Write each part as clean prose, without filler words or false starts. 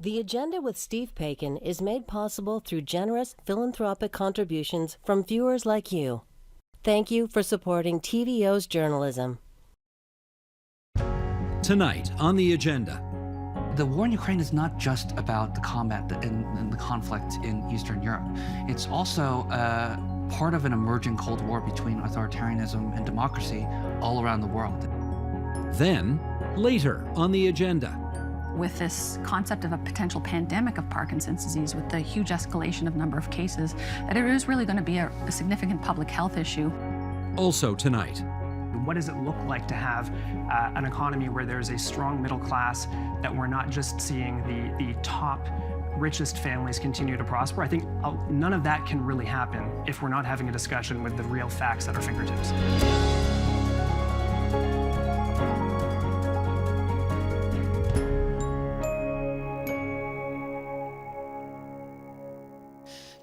The Agenda with Steve Paikin is made possible through generous philanthropic contributions from viewers like you. Thank you for supporting TVO's journalism. Tonight on The Agenda. The war in Ukraine is not just about the combat and the conflict in Eastern Europe. It's also part of an emerging Cold War between authoritarianism and democracy all around the world. Then, later on The Agenda. With this concept of a potential pandemic of Parkinson's disease, with the huge escalation of number of cases, that it is really going to be a significant public health issue. Also tonight. What does it look like to have an economy where there's a strong middle class, that we're not just seeing the top richest families continue to prosper? I think none of that can really happen if we're not having a discussion with the real facts at our fingertips.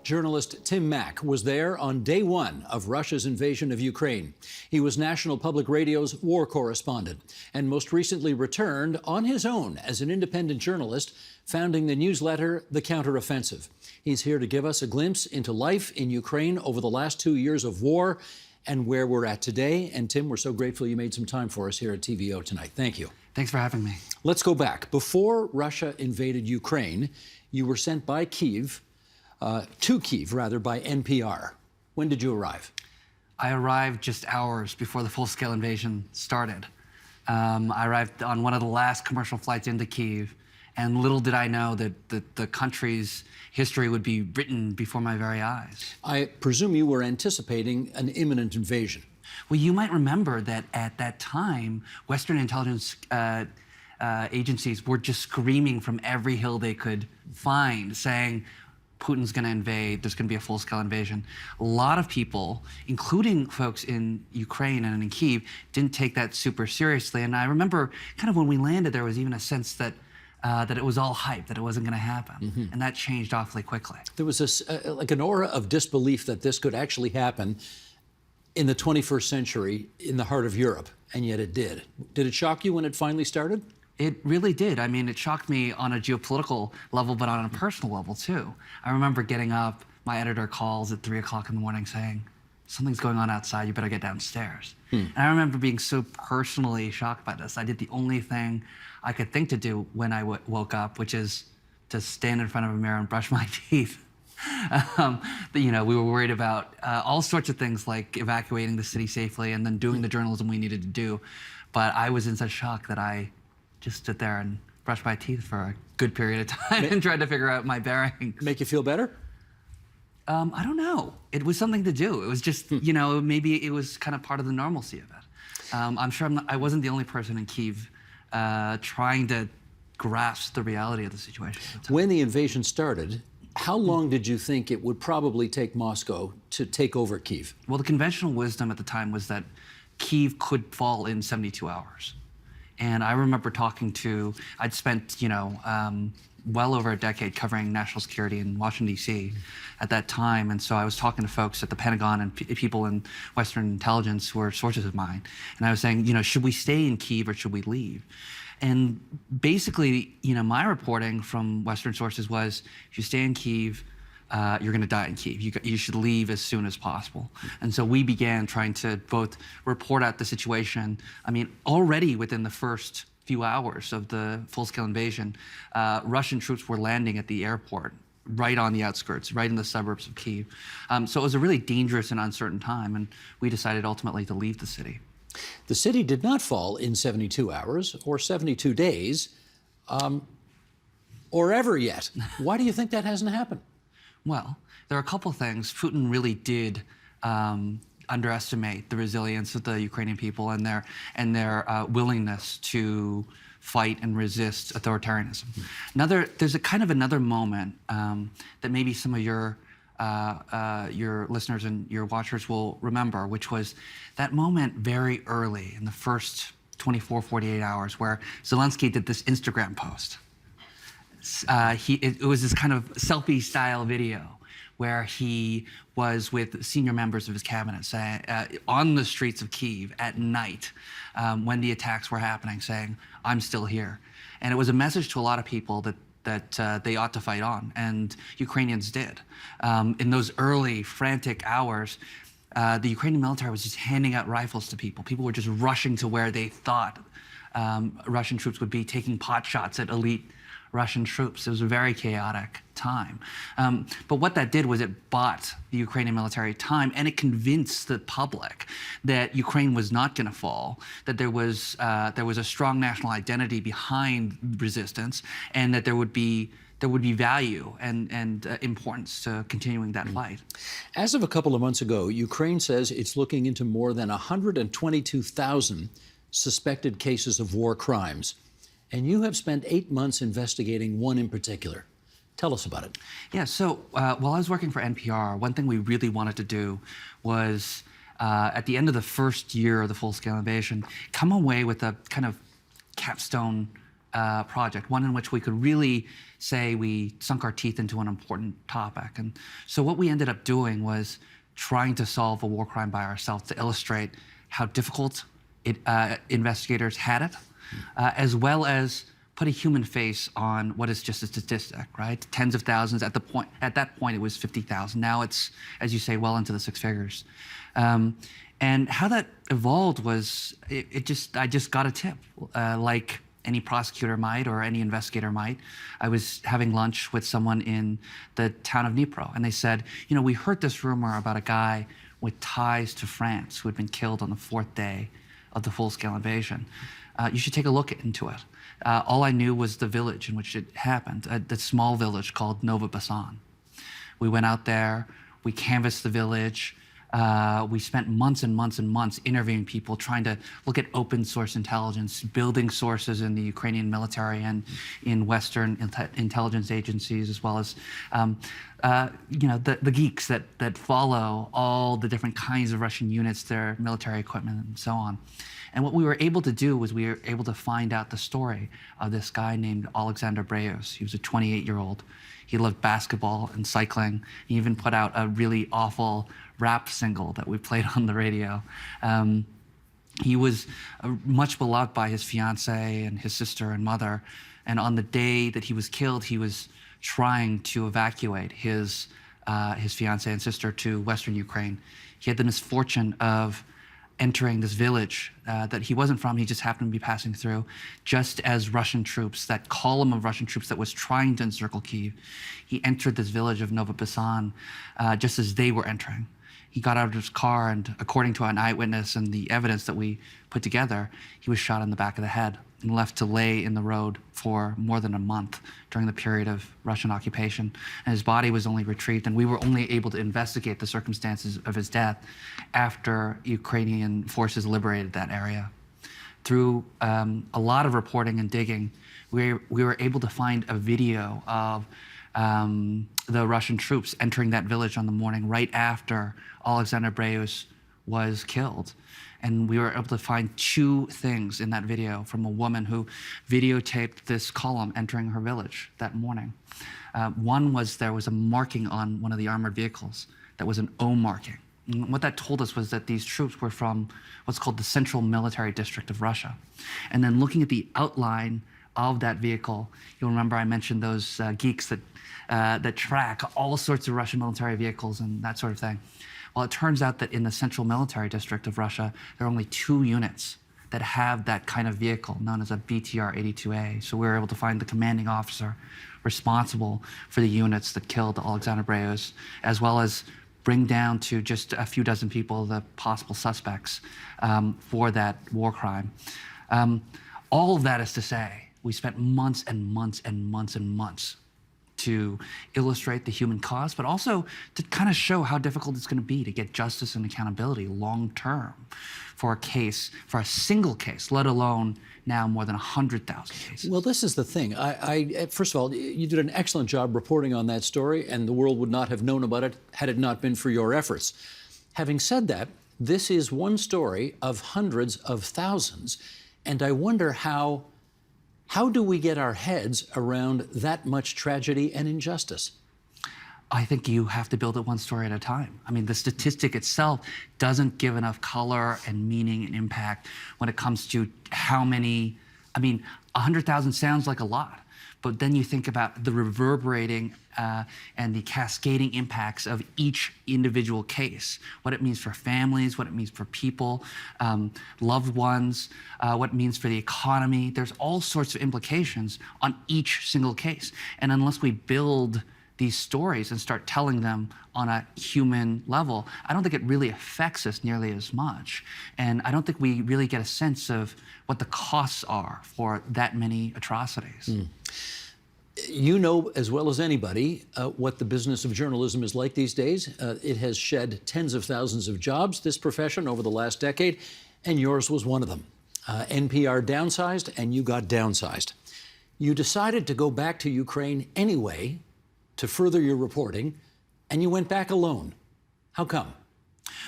Journalist Tim Mak was there on day one of Russia's invasion of Ukraine. He was National Public Radio's war correspondent and most recently returned on his own as an independent journalist, founding the newsletter The Counteroffensive. He's here to give us a glimpse into life in Ukraine over the last 2 years of war and where we're at today. And Tim, we're so grateful you made some time for us here at TVO tonight. Thank you. Thanks for having me. Let's go back. Before Russia invaded Ukraine, you were sent by Kyiv, to Kyiv, rather, by NPR. When did you arrive? I arrived just hours before the full-scale invasion started. I arrived on one of the last commercial flights into Kyiv, and little did I know that the country's history would be written before my very eyes. I presume you were anticipating an imminent invasion. Well, you might remember that at that time, Western intelligence agencies were just screaming from every hill they could find, saying, Putin's going to invade, there's going to be a full-scale invasion. A lot of people, including folks in Ukraine and in Kyiv, didn't take that super seriously. And I remember kind of when we landed, there was even a sense that that it was all hype, that it wasn't going to happen. Mm-hmm. And that changed awfully quickly. There was this, like an aura of disbelief that this could actually happen in the 21st century in the heart of Europe, and yet it did. Did it shock you when it finally started? It really did. I mean, it shocked me on a geopolitical level, but on a personal level, too. I remember getting up, my editor calls at 3 o'clock in the morning saying, something's going on outside, you better get downstairs. And I remember being so personally shocked by this. I did the only thing I could think to do when I woke up, which is to stand in front of a mirror and brush my teeth. We were worried about all sorts of things like evacuating the city safely and then doing the journalism we needed to do. But I was in such shock that I just stood there and brushed my teeth for a good period of time and tried to figure out my bearings. Make you feel better? I don't know. It was something to do. It was just, maybe it was kind of part of the normalcy of it. I'm sure I wasn't the only person in Kyiv trying to grasp the reality of the situation at the time. When the invasion started, how long did you think it would probably take Moscow to take over Kyiv? Well, the conventional wisdom at the time was that Kyiv could fall in 72 hours. And I remember I'd spent, well over a decade covering national security in Washington, D.C. at that time. And so I was talking to folks at the Pentagon and people in Western intelligence who were sources of mine. And I was saying, should we stay in Kyiv or should we leave? And basically, my reporting from Western sources was, if you stay in Kyiv, you're going to die in Kyiv. You should leave as soon as possible. And so we began trying to both report out the situation. I mean, already within the first few hours of the full-scale invasion, Russian troops were landing at the airport, right on the outskirts, right in the suburbs of Kyiv. So it was a really dangerous and uncertain time, and we decided ultimately to leave the city. The city did not fall in 72 hours or 72 days, or ever yet. Why do you think that hasn't happened? Well, there are a couple things. Putin really did underestimate the resilience of the Ukrainian people and their willingness to fight and resist authoritarianism. There's another moment that maybe some of your listeners and your watchers will remember, which was that moment very early in the first 24, 48 hours where Zelensky did this Instagram post. It was this kind of selfie-style video where he was with senior members of his cabinet on the streets of Kyiv at night when the attacks were happening, saying, I'm still here. And it was a message to a lot of people that that they ought to fight on, and Ukrainians did. In those early frantic hours, the Ukrainian military was just handing out rifles to people. People were just rushing to where they thought Russian troops would be, taking pot shots at elite Russian troops. It was a very chaotic time. But what that did was it bought the Ukrainian military time, and it convinced the public that Ukraine was not going to fall, that there was a strong national identity behind resistance, and that there would be value and importance to continuing that fight. As of a couple of months ago, Ukraine says it's looking into more than 122,000 suspected cases of war crimes. And you have spent 8 months investigating one in particular. Tell us about it. Yeah, so while I was working for NPR, one thing we really wanted to do was, at the end of the first year of the full-scale invasion, come away with a kind of capstone project, one in which we could really say we sunk our teeth into an important topic. And so what we ended up doing was trying to solve a war crime by ourselves to illustrate how difficult investigators had it, as well as put a human face on what is just a statistic, right? Tens of thousands. At that point, it was 50,000. Now it's, as you say, well into the six figures. And how that evolved was, I just got a tip, like any prosecutor might or any investigator might. I was having lunch with someone in the town of Dnipro, and they said, you know, we heard this rumor about a guy with ties to France who had been killed on the 4th day of the full-scale invasion. You should take a look into it. All I knew was the village in which it happened, the small village called Nova Basan. We went out there, we canvassed the village, we spent months and months and months interviewing people, trying to look at open source intelligence, building sources in the Ukrainian military and in Western intelligence agencies, as well as the geeks that follow all the different kinds of Russian units, their military equipment, and so on. And what we were able to do was we were able to find out the story of this guy named Alexander Breus. He was a 28-year-old. He loved basketball and cycling. He even put out a really awful rap single that we played on the radio. He was much beloved by his fiancée and his sister and mother. And on the day that he was killed, he was trying to evacuate his fiancée and sister to Western Ukraine. He had the misfortune of entering this village that he wasn't from. He just happened to be passing through just as Russian troops, that column of Russian troops that was trying to encircle Kyiv, he entered this village of Nova Basan just as they were entering. He got out of his car, and according to an eyewitness and the evidence that we put together, he was shot in the back of the head and left to lay in the road for more than a month during the period of Russian occupation. And his body was only retrieved, and we were only able to investigate the circumstances of his death after Ukrainian forces liberated that area. Through a lot of reporting and digging, we were able to find a video of the Russian troops entering that village on the morning right after Alexander Breus was killed. And we were able to find 2 things in that video from a woman who videotaped this column entering her village that morning. One was there was a marking on one of the armored vehicles that was an O marking. And what that told us was that these troops were from what's called the Central Military District of Russia. And then looking at the outline of that vehicle, you'll remember I mentioned those geeks that track all sorts of Russian military vehicles and that sort of thing. Well, it turns out that in the Central Military District of Russia, there are only 2 units that have that kind of vehicle, known as a BTR-82A. So we were able to find the commanding officer responsible for the units that killed Alexander Breus, as well as bring down to just a few dozen people the possible suspects for that war crime. All of that is to say, we spent months and months and months and months to illustrate the human cost, but also to kind of show how difficult it's going to be to get justice and accountability long term for a case, for a single case, let alone now more than 100,000 cases. Well, this is the thing. First of all, you did an excellent job reporting on that story, and the world would not have known about it had it not been for your efforts. Having said that, this is one story of hundreds of thousands, and I wonder how do we get our heads around that much tragedy and injustice? I think you have to build it one story at a time. I mean, the statistic itself doesn't give enough color and meaning and impact when it comes to how many, 100,000 sounds like a lot, But then you think about the reverberating and the cascading impacts of each individual case, what it means for families, what it means for people, loved ones, what it means for the economy. There's all sorts of implications on each single case. And unless we build these stories and start telling them on a human level, I don't think it really affects us nearly as much. And I don't think we really get a sense of what the costs are for that many atrocities. You know as well as anybody what the business of journalism is like these days. It has shed tens of thousands of jobs, this profession, over the last decade, and yours was one of them. NPR downsized, and you got downsized. You decided to go back to Ukraine anyway to further your reporting, and you went back alone. How come?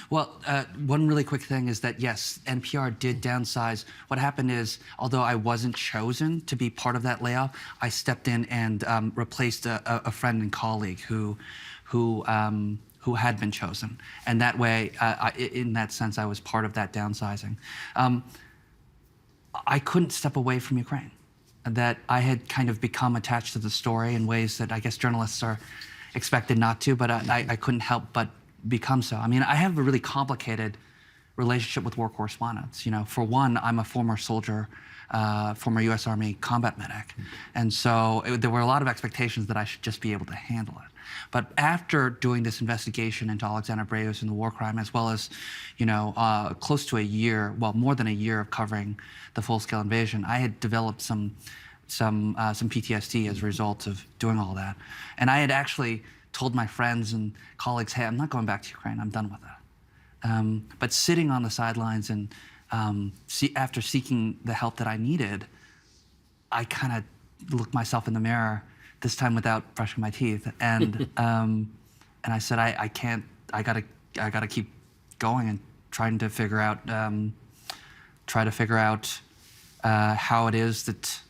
Well, one really quick thing is that, yes, NPR did downsize. What happened is, although I wasn't chosen to be part of that layoff, I stepped in and replaced a friend and colleague who had been chosen. And that way, in that sense, I was part of that downsizing. I couldn't step away from Ukraine. That I had kind of become attached to the story in ways that I guess journalists are expected not to, but I couldn't help but become so. I mean, I have a really complicated relationship with war correspondents. You know, for one, I'm a former soldier, former U.S. Army combat medic. And so there were a lot of expectations that I should just be able to handle it. But after doing this investigation into Alexander Breus and the war crime, as well as, you know, close to a year, well, more than a year of covering the full-scale invasion, I had developed some PTSD as a result of doing all that. And I had actually told my friends and colleagues, hey, I'm not going back to Ukraine, I'm done with that. But sitting on the sidelines and after seeking the help that I needed, I kind of looked myself in the mirror, this time without brushing my teeth, and I said, I can't. I gotta keep going and trying to figure out how it is that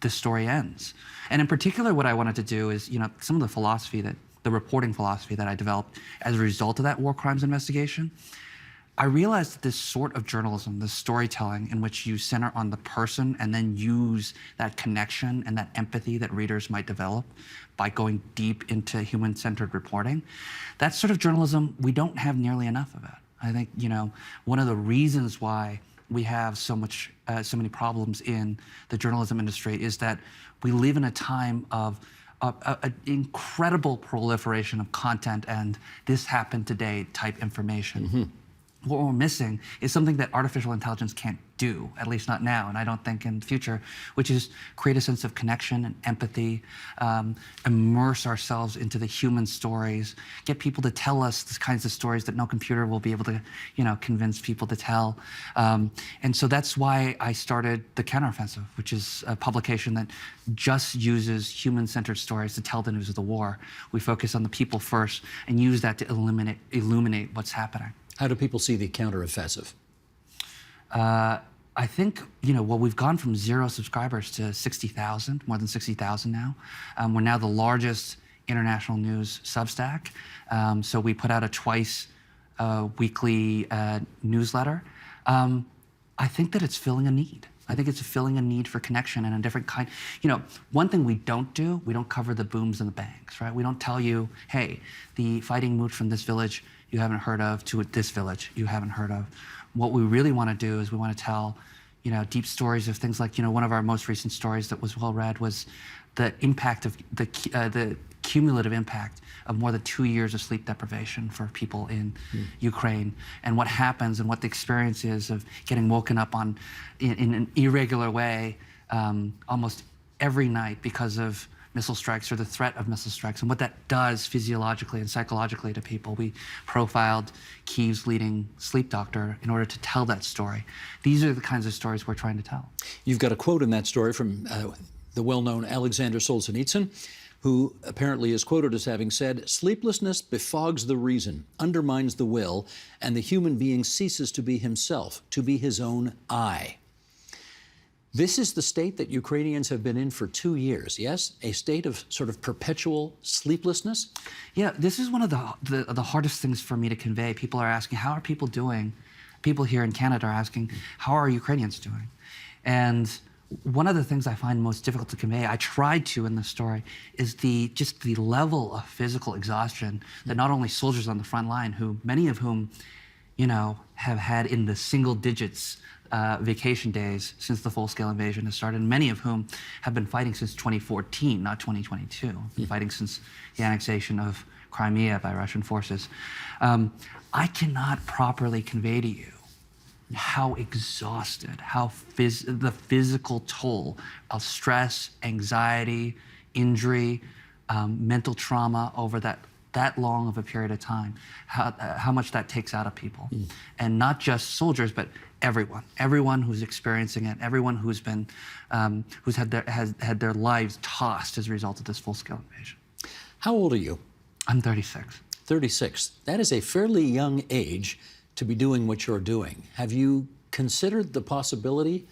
this story ends. And in particular, what I wanted to do is, you know, some of the reporting philosophy that I developed as a result of that war crimes investigation. I realized that this sort of journalism, this storytelling in which you center on the person and then use that connection and that empathy that readers might develop by going deep into human-centered reporting, that sort of journalism, we don't have nearly enough of it. I think, you know, one of the reasons why we have so many problems in the journalism industry is that we live in a time of an incredible proliferation of content and this happened today type information. Mm-hmm. What we're missing is something that artificial intelligence can't do, at least not now, and I don't think in the future, which is create a sense of connection and empathy, immerse ourselves into the human stories, get people to tell us the kinds of stories that no computer will be able to, you know, convince people to tell. And so that's why I started The Counteroffensive, which is a publication that just uses human-centered stories to tell the news of the war. We focus on the people first and use that to illuminate what's happening. How do people see The Counteroffensive? I think, you know, well, we've gone from 0 subscribers to 60,000, more than 60,000 now. We're now the largest international news Substack. So we put out a twice weekly newsletter. I think that it's filling a need. I think it's filling a need for connection and a different kind. You know, one thing we don't do, we don't cover the booms and the bangs, right? We don't tell you, hey, the fighting moved from this village you haven't heard of to this village you haven't heard of. What we really want to do is we want to tell, you know, deep stories of things like, you know, one of our most recent stories that was well read was the impact of the cumulative impact of more than 2 years of sleep deprivation for people in Ukraine, and what happens and what the experience is of getting woken up in an irregular way almost every night because of missile strikes or the threat of missile strikes, and what that does physiologically and psychologically to people. We profiled Kyiv's leading sleep doctor in order to tell that story. These are the kinds of stories we're trying to tell. You've got a quote in that story from the well-known Alexander Solzhenitsyn, who apparently is quoted as having said, "Sleeplessness befogs the reason, undermines the will, and the human being ceases to be himself, to be his own I." This is the state that Ukrainians have been in for 2 years, yes? A state of sort of perpetual sleeplessness? Yeah, this is one of the hardest things for me to convey. People are asking, how are people doing? People here in Canada are asking, how are Ukrainians doing? And one of the things I find most difficult to convey, I tried to in the story, is just the level of physical exhaustion that not only soldiers on the front line, who many of whom, have had in the single digits vacation days since the full-scale invasion has started, and many of whom have been fighting since 2014, not 2022, been fighting since the annexation of Crimea by Russian forces. I cannot properly convey to you how exhausted, the physical toll of stress, anxiety, injury, mental trauma over that long of a period of time, how much that takes out of people. And not just soldiers, but everyone who's experiencing it, everyone who's been, who's had their lives tossed as a result of this full-scale invasion. How old are you? I'm 36. 36. That is a fairly young age to be doing what you're doing. Have you considered the possibility,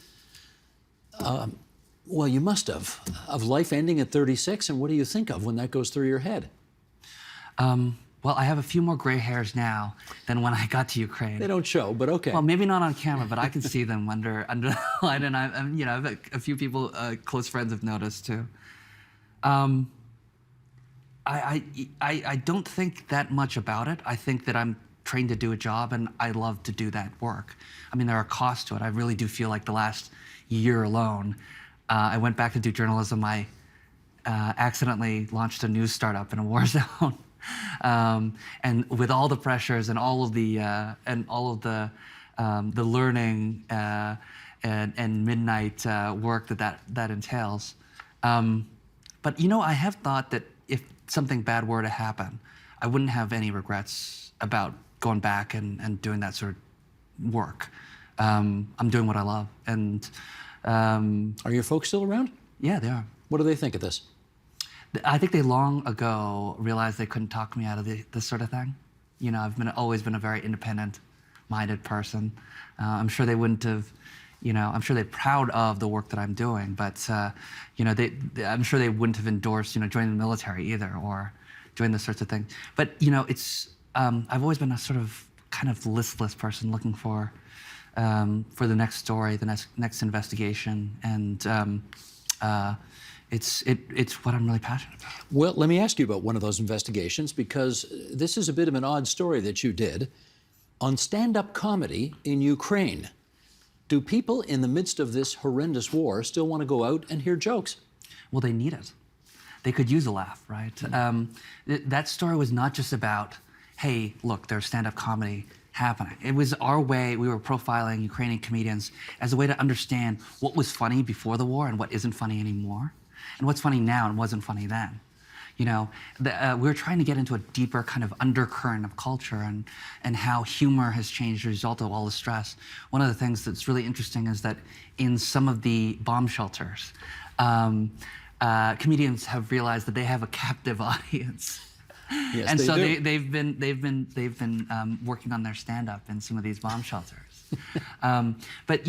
well, you must have, of life ending at 36, and what do you think of when that goes through your head? Well, I have a few more gray hairs now than when I got to Ukraine. They don't show, but okay. Well, maybe not on camera, but I can see them under the light, and I've a few people, close friends, have noticed too. I don't think that much about it. I think that I'm trained to do a job, and I love to do that work. I mean, there are costs to it. I really do feel like the last year alone, I went back to do journalism. I accidentally launched a news startup in a war zone. And with all the pressures and all of the learning and midnight work that entails. But I have thought that if something bad were to happen, I wouldn't have any regrets about going back and doing that sort of work. I'm doing what I love. And are your folks still around? Yeah, they are. What do they think of this? I think they long ago realized they couldn't talk me out of this sort of thing. I've always been a very independent-minded person. I'm sure they wouldn't have, I'm sure they're proud of the work that I'm doing, but I'm sure they wouldn't have endorsed, joining the military either, or doing this sorts of things. But it's, I've always been a sort of kind of listless person looking for the next story, the next investigation, and it's what I'm really passionate about. Well, let me ask you about one of those investigations, because this is a bit of an odd story that you did on stand-up comedy in Ukraine. Do people in the midst of this horrendous war still want to go out and hear jokes? Well, they need it. They could use a laugh, right? That story was not just about, hey, look, there's stand-up comedy happening. It was our way. We were profiling Ukrainian comedians as a way to understand what was funny before the war and what isn't funny anymore, and what's funny now and wasn't funny then. We were trying to get into a deeper kind of undercurrent of culture and how humor has changed as a result of all the stress. One of the things that's really interesting is that in some of the bomb shelters, comedians have realized that they have a captive audience. Yes, and so do. they've been working on their stand-up in some of these bomb shelters. But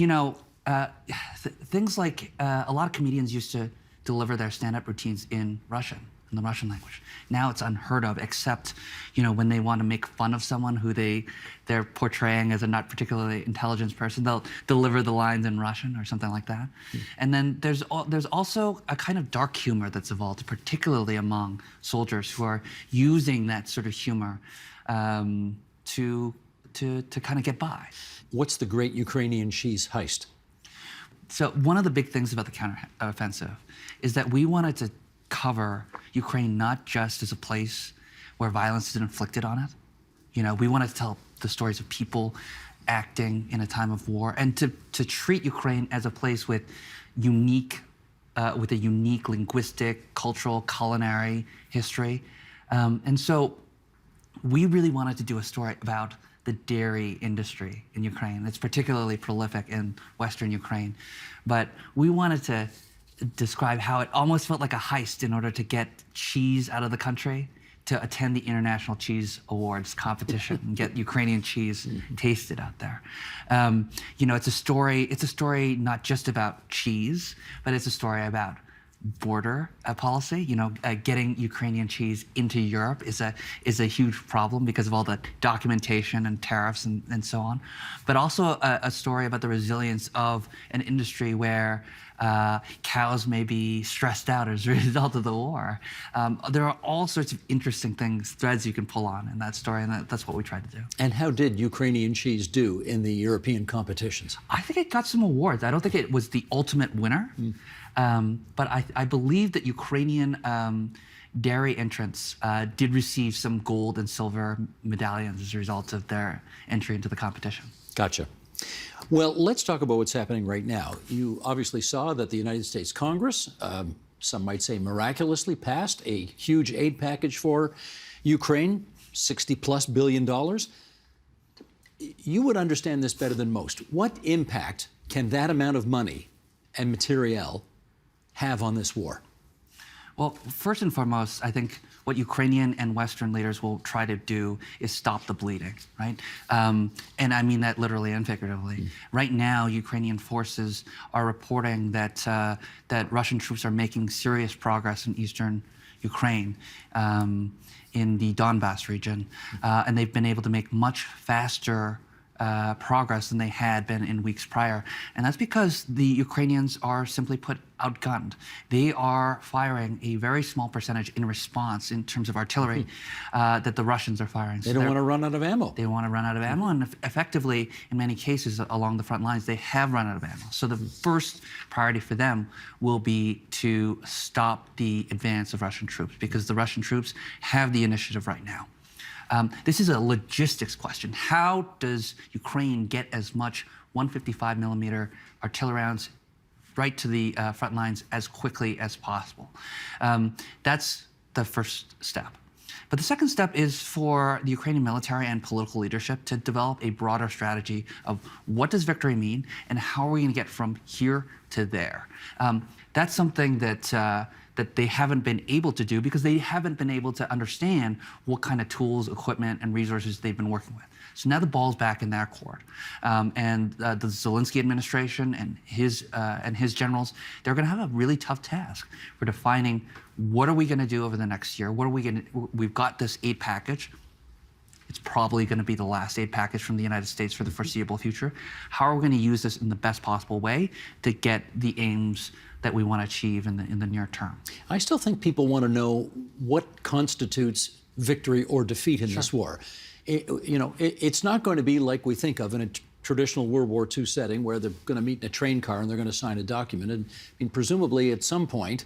things like a lot of comedians used to deliver their stand-up routines in Russian, in the Russian language. Now it's unheard of, except when they want to make fun of someone who they're portraying as a not particularly intelligent person, they'll deliver the lines in Russian or something like that. And then there's also a kind of dark humor that's evolved, particularly among soldiers who are using that sort of humor to kind of get by. What's the great Ukrainian cheese heist? So one of the big things about the counteroffensive is that we wanted to cover Ukraine not just as a place where violence is inflicted on it. We wanted to tell the stories of people acting in a time of war, and to treat Ukraine as a place with a unique linguistic, cultural, culinary history. And so we really wanted to do a story about the dairy industry in Ukraine. It's particularly prolific in Western Ukraine. But we wanted to describe how it almost felt like a heist in order to get cheese out of the country to attend the International Cheese Awards competition and get Ukrainian cheese tasted out there. It's a story not just about cheese, but it's a story about border policy. You know, getting Ukrainian cheese into Europe is a huge problem because of all the documentation and tariffs and so on. But also a story about the resilience of an industry where cows may be stressed out as a result of the war. There are all sorts of interesting threads you can pull on in that story, and that's what we tried to do. And how did Ukrainian cheese do in the European competitions? I think it got some awards. I don't think it was the ultimate winner, but I believe that Ukrainian dairy entrants did receive some gold and silver medallions as a result of their entry into the competition. Gotcha. Well, let's talk about what's happening right now. You obviously saw that the United States Congress, some might say miraculously, passed a huge aid package for Ukraine, $60+ billion. You would understand this better than most. What impact can that amount of money and materiel have on this war? Well, first and foremost, I think what Ukrainian and Western leaders will try to do is stop the bleeding, right? And I mean that literally and figuratively. Right now, Ukrainian forces are reporting that that Russian troops are making serious progress in eastern Ukraine, in the Donbass region, and they've been able to make much faster progress than they had been in weeks prior. And that's because the Ukrainians are, simply put, outgunned. They are firing a very small percentage in response in terms of artillery that the Russians are firing. They don't want to run out of ammo. They want to run out of ammo, and effectively, in many cases along the front lines, they have run out of ammo. So the first priority for them will be to stop the advance of Russian troops, because the Russian troops have the initiative right now. This is a logistics question. How does Ukraine get as much 155 millimeter artillery rounds right to the front lines as quickly as possible? That's the first step. But the second step is for the Ukrainian military and political leadership to develop a broader strategy of what does victory mean and how are we going to get from here to there. That's something that that they haven't been able to do because they haven't been able to understand what kind of tools, equipment, and resources they've been working with. So now the ball's back in their court. And the Zelensky administration and his generals, they're going to have a really tough task for defining what are we going to do over the next year? What are we going to, we've got this aid package. It's probably going to be the last aid package from the United States for the foreseeable future. How are we going to use this in the best possible way to get the aims that we want to achieve in the near term? I still think people want to know what constitutes victory or defeat in this war. It's not going to be like we think of in a traditional World War II setting where they're going to meet in a train car and they're going to sign a document. And I mean, presumably at some point,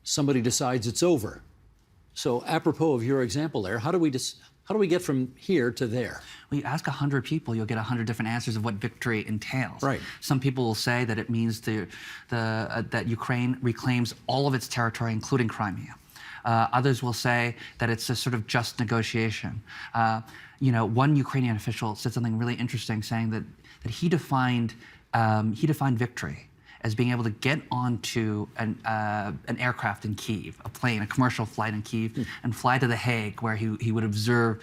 somebody decides it's over. So apropos of your example there, how do we get from here to there? Well, you ask 100 people, you'll get 100 different answers of what victory entails. Right. Some people will say that it means that Ukraine reclaims all of its territory, including Crimea. Others will say that it's a sort of just negotiation. One Ukrainian official said something really interesting, saying that he defined victory as being able to get onto an aircraft in Kyiv, a plane, a commercial flight in Kyiv, and fly to The Hague, where he would observe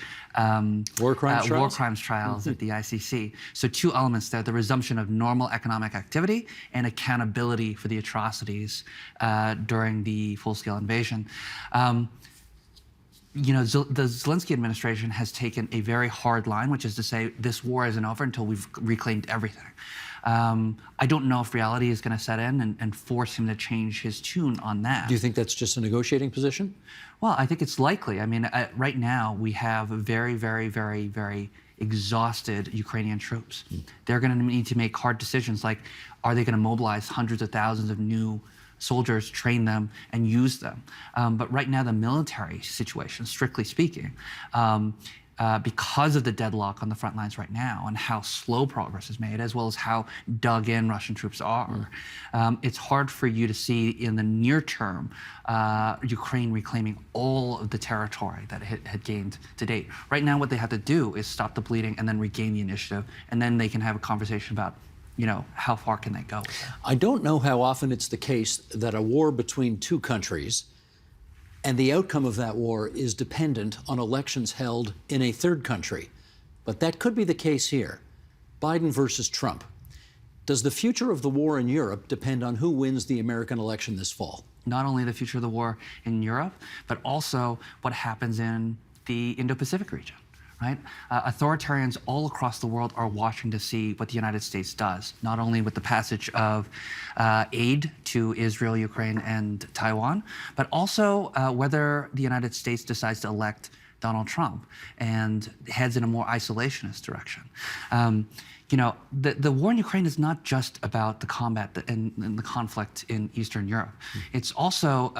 war crimes trials at the ICC. So two elements there: the resumption of normal economic activity and accountability for the atrocities during the full-scale invasion. The Zelensky administration has taken a very hard line, which is to say this war isn't over until we've reclaimed everything. I don't know if reality is going to set in and force him to change his tune on that. Do you think that's just a negotiating position? Well, I think it's likely. I mean, right now we have very, very, very, very exhausted Ukrainian troops. They're going to need to make hard decisions like, are they going to mobilize hundreds of thousands of new soldiers, train them, and use them? But right now, the military situation, strictly speaking, because of the deadlock on the front lines right now and how slow progress is made, as well as how dug in Russian troops are, it's hard for you to see in the near term Ukraine reclaiming all of the territory that it had gained to date. Right now, what they have to do is stop the bleeding and then regain the initiative, and then they can have a conversation about how far can they go? I don't know how often it's the case that a war between two countries and the outcome of that war is dependent on elections held in a third country. But that could be the case here. Biden versus Trump. Does the future of the war in Europe depend on who wins the American election this fall? not only the future of the war in Europe, but also what happens in the Indo-Pacific region, right? Authoritarians all across the world are watching to see what the United States does, not only with the passage of aid to Israel, Ukraine, and Taiwan, but also whether the United States decides to elect Donald Trump and heads in a more isolationist direction. You know, the war in Ukraine is not just about the combat and the conflict in Eastern Europe. It's also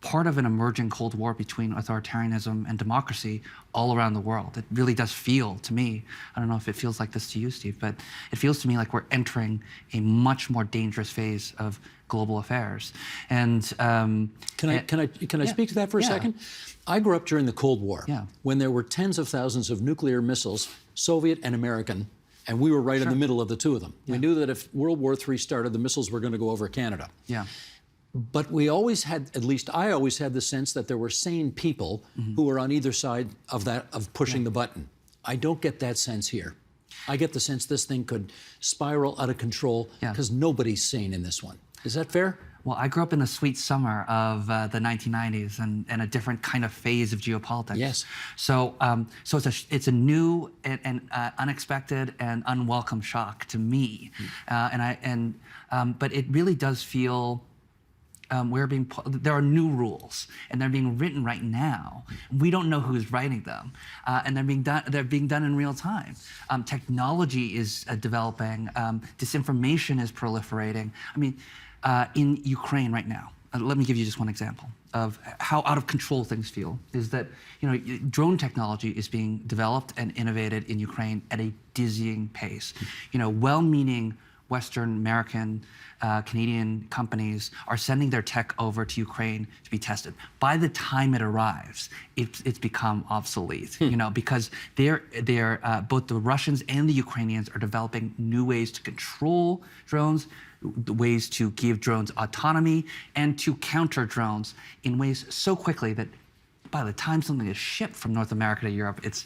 part of an emerging Cold War between authoritarianism and democracy all around the world. It really does feel to me, I don't know if it feels like this to you, Steve, but it feels to me like we're entering a much more dangerous phase of global affairs. And can I speak to that for a second? I grew up during the Cold War, when there were tens of thousands of nuclear missiles, Soviet and American, and we were right in the middle of the two of them. We knew that if World War III started, the missiles were going to go over Canada. But we always had, at least I always had the sense that there were sane people who were on either side of pushing the button. I don't get that sense here. I get the sense this thing could spiral out of control because nobody's sane in this one. Is that fair? Well, I grew up in the sweet summer of the 1990s and a different kind of phase of geopolitics. Yes. So, it's a new and unexpected and unwelcome shock to me, but it really does feel. There are new rules, and they're being written right now. We don't know who's writing them, and they're being done in real time. Technology is developing. Disinformation is proliferating. I mean, in Ukraine right now, let me give you just one example of how out of control things feel. Is that drone technology is being developed and innovated in Ukraine at a dizzying pace. Well-meaning Western American, Canadian companies are sending their tech over to Ukraine to be tested. By the time it arrives, it's become obsolete. Because they're both the Russians and the Ukrainians are developing new ways to control drones, ways to give drones autonomy, and to counter drones in ways so quickly that by the time something is shipped from North America to Europe, it's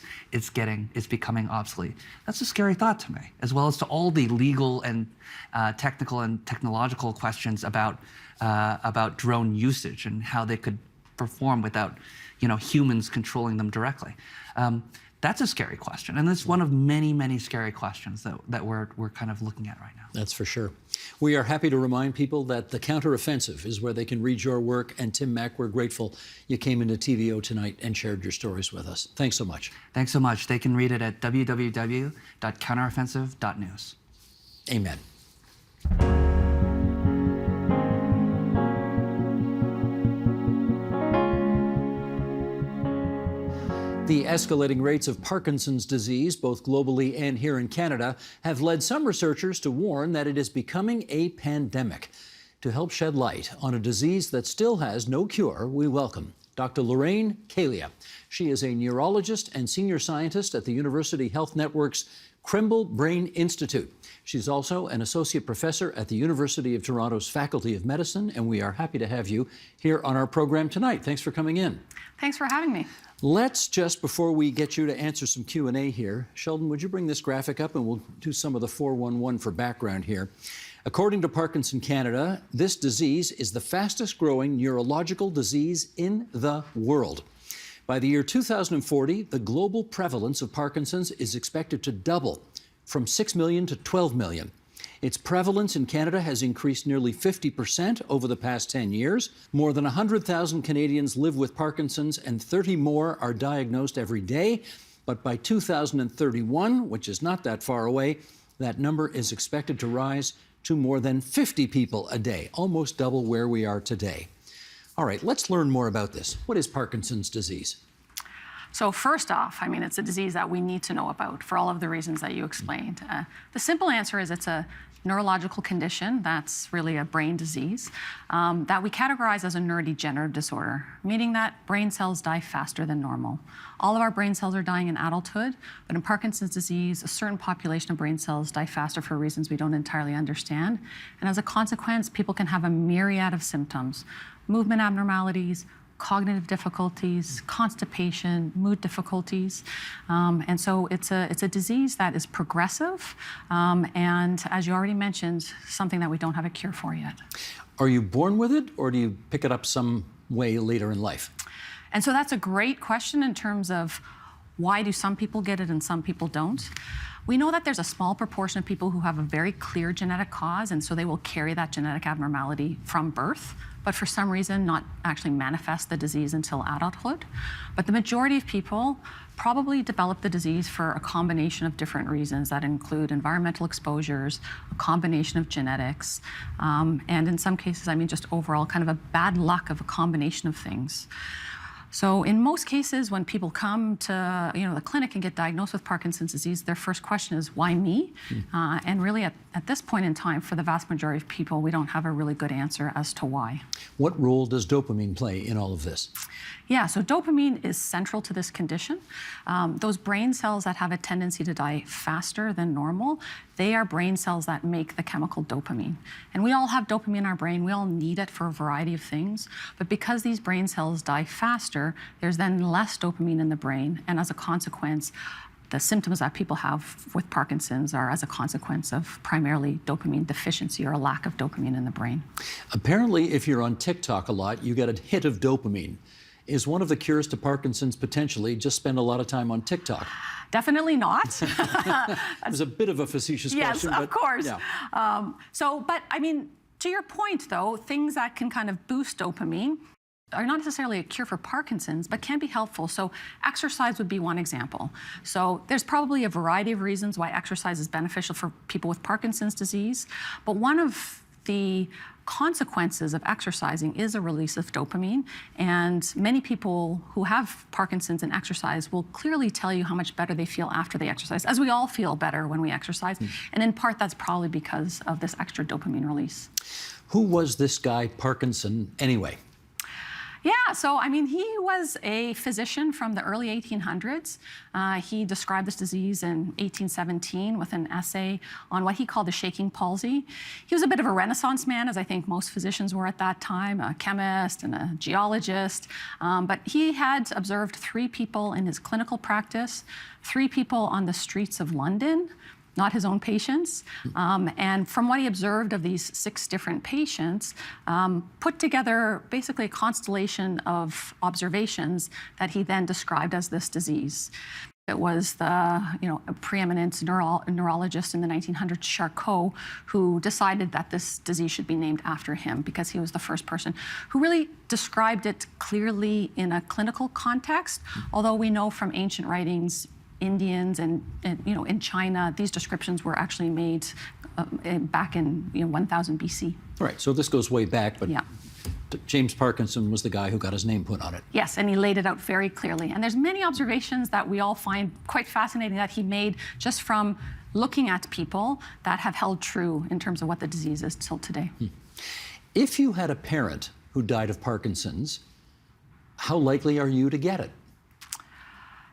becoming obsolete. That's a scary thought to me, as well as to all the legal and technical and technological questions about drone usage and how they could perform without humans controlling them directly. That's a scary question, and it's one of many, many scary questions that we're kind of looking at right now. That's for sure. We are happy to remind people that the counteroffensive is where they can read your work, and Tim Mak, we're grateful you came into TVO tonight and shared your stories with us. Thanks so much. Thanks so much. They can read it at www.counteroffensive.news. Amen. The escalating rates of Parkinson's disease, both globally and here in Canada, have led some researchers to warn that it is becoming a pandemic. To help shed light on a disease that still has no cure, we welcome Dr. Lorraine Kalia. She is a neurologist and senior scientist at the University Health Network's Krembil Brain Institute. She's also an associate professor at the University of Toronto's Faculty of Medicine, and we are happy to have you here on our program tonight. Thanks for coming in. Thanks for having me. Let's just, before we get you to answer some Q&A here, Sheldon, would you bring this graphic up and we'll do some of the 411 for background here. According to Parkinson Canada, this disease is the fastest growing neurological disease in the world. By the year 2040, the global prevalence of Parkinson's is expected to double from 6 million to 12 million. Its prevalence in Canada has increased nearly 50% over the past 10 years. More than 100,000 Canadians live with Parkinson's, and 30 more are diagnosed every day. But by 2031, which is not that far away, that number is expected to rise to more than 50 people a day, almost double where we are today. All right, let's learn more about this. What is Parkinson's disease? So first off, I mean, it's a disease that we need to know about for all of the reasons that you explained. The simple answer is it's a neurological condition that's really a brain disease that we categorize as a neurodegenerative disorder, meaning that brain cells die faster than normal. All of our brain cells are dying in adulthood, but in Parkinson's disease, a certain population of brain cells die faster for reasons we don't entirely understand. And as a consequence, people can have a myriad of symptoms: movement abnormalities, cognitive difficulties, constipation, mood difficulties. And so it's a disease that is progressive, and as you already mentioned, something that we don't have a cure for yet. Are you born with it, or do you pick it up some way later in life? And so that's a great question in terms of why do some people get it and some people don't. We know that there's a small proportion of people who have a very clear genetic cause, and so they will carry that genetic abnormality from birth, but for some reason not actually manifest the disease until adulthood. But the majority of people probably develop the disease for a combination of different reasons that include environmental exposures, a combination of genetics, and in some cases, I mean, just overall kind of a bad luck of a combination of things. So in most cases, when people come to the clinic and get diagnosed with Parkinson's disease, their first question is, why me? And really at this point in time, for the vast majority of people, we don't have a really good answer as to why. What role does dopamine play in all of this? Yeah, so dopamine is central to this condition. Those brain cells that have a tendency to die faster than normal, they are brain cells that make the chemical dopamine. And we all have dopamine in our brain. We all need it for a variety of things. But because these brain cells die faster, there's then less dopamine in the brain. And as a consequence, the symptoms that people have with Parkinson's are as a consequence of primarily dopamine deficiency or a lack of dopamine in the brain. Apparently, if you're on TikTok a lot, you get a hit of dopamine. Is one of the cures to Parkinson's potentially just spend a lot of time on TikTok? Definitely not. It was a bit of a facetious question. Yes, of course. Yeah. But I mean, to your point though, things that can kind of boost dopamine are not necessarily a cure for Parkinson's, but can be helpful. So exercise would be one example. So there's probably a variety of reasons why exercise is beneficial for people with Parkinson's disease, but one of the consequences of exercising is a release of dopamine, and many people who have Parkinson's and exercise will clearly tell you how much better they feel after they exercise, as we all feel better when we exercise, and in part that's probably because of this extra dopamine release. Who was this guy Parkinson anyway? Yeah, so I mean, he was a physician from the early 1800s. He described this disease in 1817 with an essay on what he called the shaking palsy. He was a bit of a Renaissance man, as I think most physicians were at that time, a chemist and a geologist. But he had observed 3 people in his clinical practice, 3 people on the streets of London, not his own patients. And from what he observed of these 6 different patients, put together basically a constellation of observations that he then described as this disease. It was the a preeminent neurologist in the 1900s, Charcot, who decided that this disease should be named after him because he was the first person who really described it clearly in a clinical context, although we know from ancient writings, Indians and in China, these descriptions were actually made back in 1000 BC. Right, so this goes way back, but yeah. James Parkinson was the guy who got his name put on it. Yes, and he laid it out very clearly. And there's many observations that we all find quite fascinating that he made just from looking at people that have held true in terms of what the disease is till today. If you had a parent who died of Parkinson's, how likely are you to get it?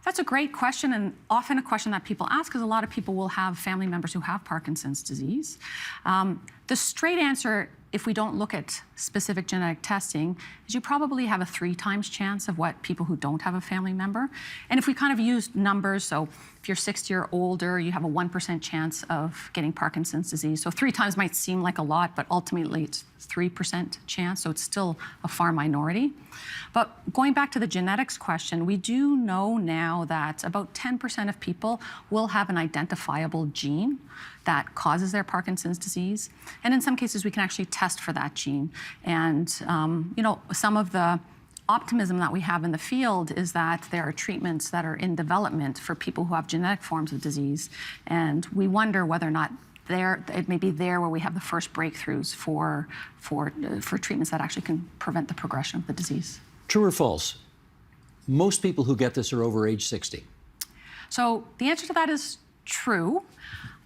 That's a great question, and often a question that people ask, because a lot of people will have family members who have Parkinson's disease. The straight answer, if we don't look at specific genetic testing, is you probably have a 3 times chance of what people who don't have a family member. And if we kind of use numbers, so if you're 60 or older, you have a 1% chance of getting Parkinson's disease. So 3 times might seem like a lot, but ultimately it's 3% chance, so it's still a far minority. But going back to the genetics question, we do know now that about 10% of people will have an identifiable gene that causes their Parkinson's disease. And in some cases, we can actually test for that gene. And, some of the optimism that we have in the field is that there are treatments that are in development for people who have genetic forms of disease. And we wonder whether or not it may be there where we have the first breakthroughs for treatments that actually can prevent the progression of the disease. True or false? Most people who get this are over age 60. So the answer to that is true,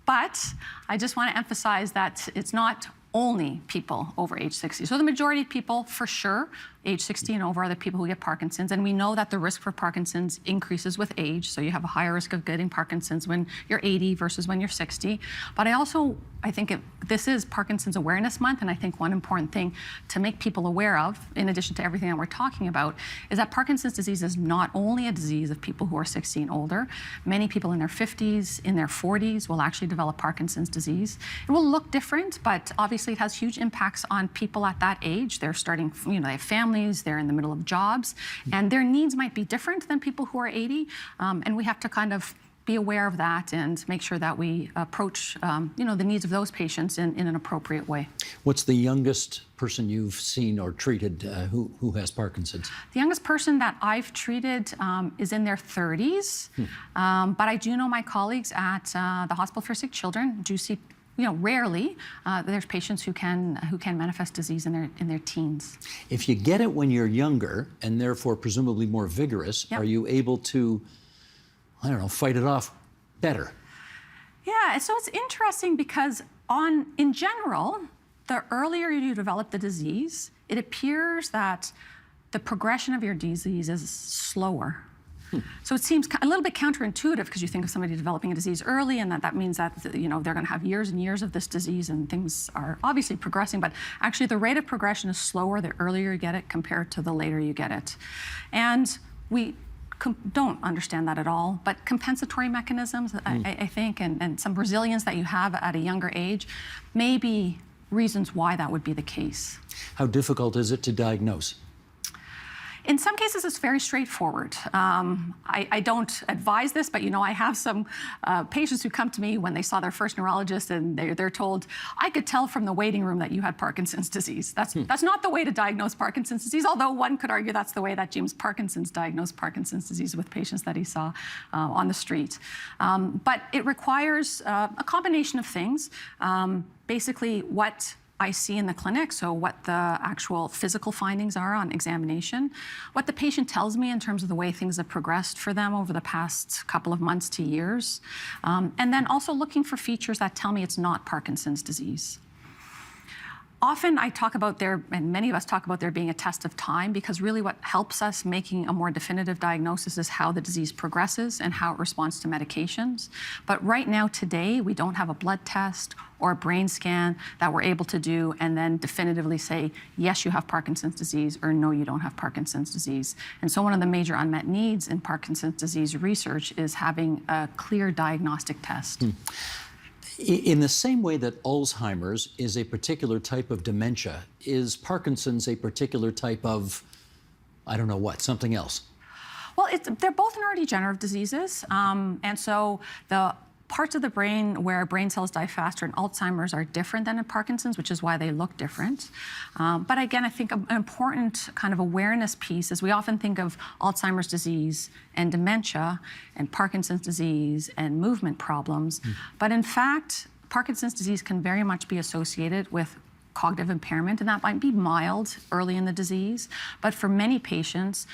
but I just want to emphasize that it's not only people over age 60. So the majority of people, for sure, age 60 and over are the people who get Parkinson's, and we know that the risk for Parkinson's increases with age, so you have a higher risk of getting Parkinson's when you're 80 versus when you're 60. But I think this is Parkinson's Awareness Month, and I think one important thing to make people aware of, in addition to everything that we're talking about, is that Parkinson's disease is not only a disease of people who are 60 and older. Many people in their 50s, in their 40s will actually develop Parkinson's disease. It will look different, but obviously it has huge impacts on people at that age. They're starting, they have families, they're in the middle of jobs, and their needs might be different than people who are 80, and we have to kind of be aware of that and make sure that we approach the needs of those patients in an appropriate way. What's the youngest person you've seen or treated who has Parkinson's? The youngest person that I've treated is in their 30s, but I do know my colleagues at the Hospital for Sick Children do see, rarely there's patients who can manifest disease in their teens. If you get it when you're younger and therefore presumably more vigorous, Yep. are you able to, fight it off better? Yeah, so it's interesting because in general, the earlier you develop the disease, it appears that the progression of your disease is slower. So it seems a little bit counterintuitive because you think of somebody developing a disease early, and that means that they're going to have years and years of this disease, and things are obviously progressing. But actually, the rate of progression is slower the earlier you get it compared to the later you get it, and we don't understand that at all. But compensatory mechanisms, I think, and some resilience that you have at a younger age, may be reasons why that would be the case. How difficult is it to diagnose? In some cases, it's very straightforward. I don't advise this, but I have some patients who come to me when they saw their first neurologist, and they're told, "I could tell from the waiting room that you had Parkinson's disease." That's not the way to diagnose Parkinson's disease, although one could argue that's the way that James Parkinson's diagnosed Parkinson's disease with patients that he saw on the street. But it requires a combination of things. Basically, what I see in the clinic, so what the actual physical findings are on examination, what the patient tells me in terms of the way things have progressed for them over the past couple of months to years, and then also looking for features that tell me it's not Parkinson's disease. Often I talk about and many of us talk about there being a test of time, because really what helps us making a more definitive diagnosis is how the disease progresses and how it responds to medications. But right now, today, we don't have a blood test or a brain scan that we're able to do and then definitively say, yes, you have Parkinson's disease, or no, you don't have Parkinson's disease. And so one of the major unmet needs in Parkinson's disease research is having a clear diagnostic test. In the same way that Alzheimer's is a particular type of dementia, is Parkinson's a particular type of, something else? Well, they're both neurodegenerative diseases. And so the parts of the brain where brain cells die faster in Alzheimer's are different than in Parkinson's, which is why they look different. But again, I think an important kind of awareness piece is we often think of Alzheimer's disease and dementia and Parkinson's disease and movement problems. But in fact, Parkinson's disease can very much be associated with cognitive impairment, and that might be mild early in the disease. But for many patients,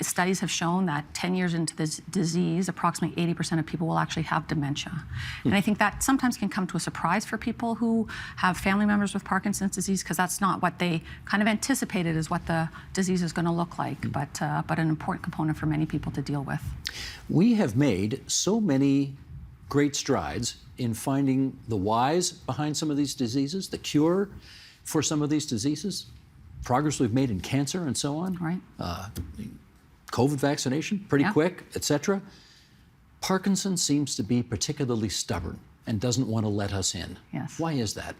studies have shown that 10 years into this disease, approximately 80% of people will actually have dementia. And I think that sometimes can come to a surprise for people who have family members with Parkinson's disease, because that's not what they kind of anticipated is what the disease is going to look like, but an important component for many people to deal with. We have made so many great strides in finding the whys behind some of these diseases, the cure for some of these diseases, progress we've made in cancer and so on. Right. COVID vaccination, pretty quick, etc. Parkinson seems to be particularly stubborn and doesn't want to let us in. Yes. Why is that?